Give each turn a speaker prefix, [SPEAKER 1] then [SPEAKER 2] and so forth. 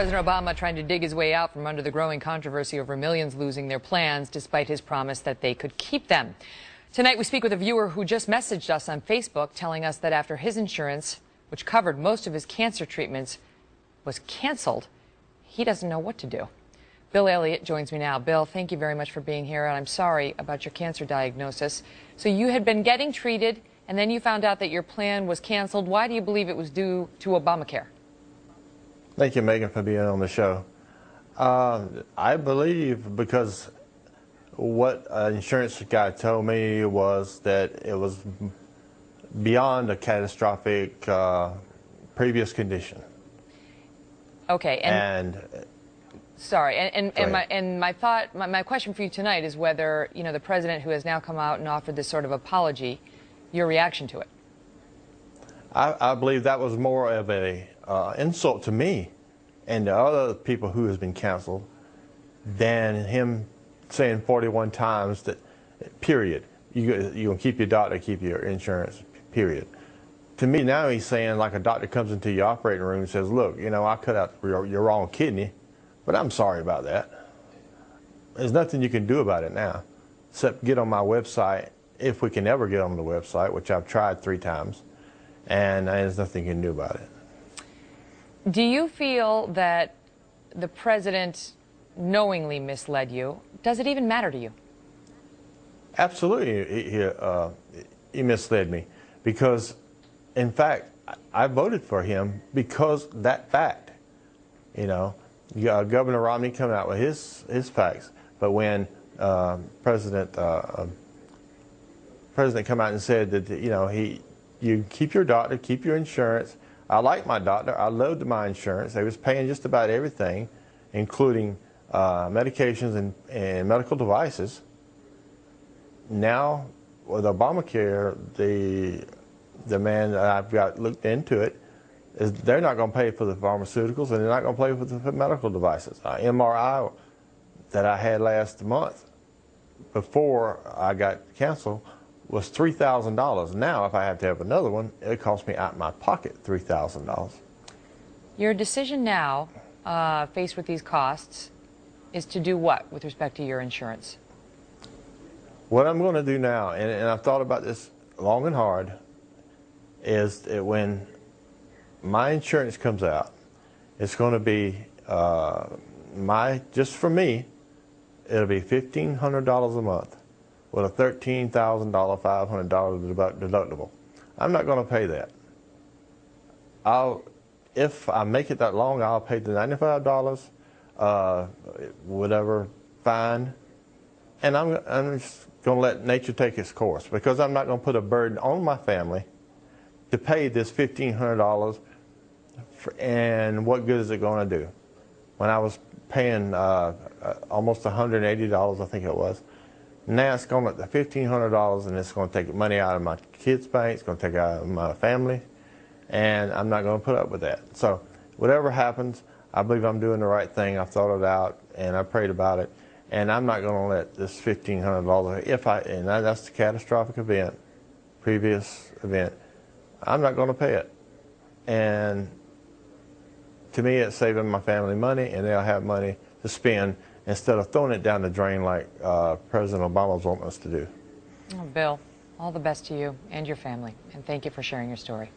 [SPEAKER 1] President Obama trying to dig his way out from under the growing controversy over millions losing their plans, despite his promise that they could keep them. Tonight, we speak with a viewer who just messaged us on Facebook telling us that after his insurance, which covered most of his cancer treatments, was canceled, he doesn't know what to do. Bill Elliott joins me now. Bill, thank you very much for being here, and I'm sorry about your cancer diagnosis. So you had been getting treated, and then you found out that your plan was canceled. Why do you believe it was due to Obamacare?
[SPEAKER 2] Thank you, Megan, for being on the show. I believe because what an insurance guy told me was that it was beyond a catastrophic previous condition.
[SPEAKER 1] Okay. Sorry, my question for you tonight is whether, you know, the president who has now come out and offered this sort of apology, your reaction to it.
[SPEAKER 2] I believe that was more of a insult to me and to other people who has been canceled than him saying 41 times that, period, you're going to keep your doctor, keep your insurance, period. To me now he's saying, like a doctor comes into your operating room and says, look, you know, I cut out your wrong kidney, but I'm sorry about that. There's nothing you can do about it now, except get on my website, if we can ever get on the website, which I've tried 3 times, and there's nothing you can do about it.
[SPEAKER 1] Do you feel that the president knowingly misled you? Does it even matter to you?
[SPEAKER 2] Absolutely, he misled me, because, in fact, I voted for him because that fact. You know, you got Governor Romney coming out with his facts, but when President come out and said that, you know, you keep your doctor, keep your insurance. I like my doctor. I loved my insurance. They was paying just about everything, including medications and medical devices. Now, with Obamacare, the man that I've got looked into it, is they're not going to pay for the pharmaceuticals, and they're not going to pay for the medical devices. MRI that I had last month before I got canceled was $3,000. Now, if I have to have another one, it costs me out of my pocket $3,000.
[SPEAKER 1] Your decision now, faced with these costs, is to do what with respect to your insurance?
[SPEAKER 2] What I'm going to do now, and I've thought about this long and hard, is that when my insurance comes out, it's going to be just for me, it'll be $1,500 a month with a $13,000, $500 deductible. I'm not going to pay that. If I make it that long, I'll pay the $95, whatever fine, and I'm just going to let nature take its course, because I'm not going to put a burden on my family to pay this $1,500, and what good is it going to do? When I was paying almost $180, I think it was, now it's going to the $1,500, and it's going to take money out of my kids' bank, it's going to take out of my family, and I'm not going to put up with that. So whatever happens, I believe I'm doing the right thing. I've thought it out, and I prayed about it, and I'm not going to let this $1,500, and that's the catastrophic event, previous event, I'm not going to pay it. And to me, it's saving my family money, and they'll have money to spend instead of throwing it down the drain like President Obama's wanting us to do.
[SPEAKER 1] Oh, Bill, all the best to you and your family, and thank you for sharing your story.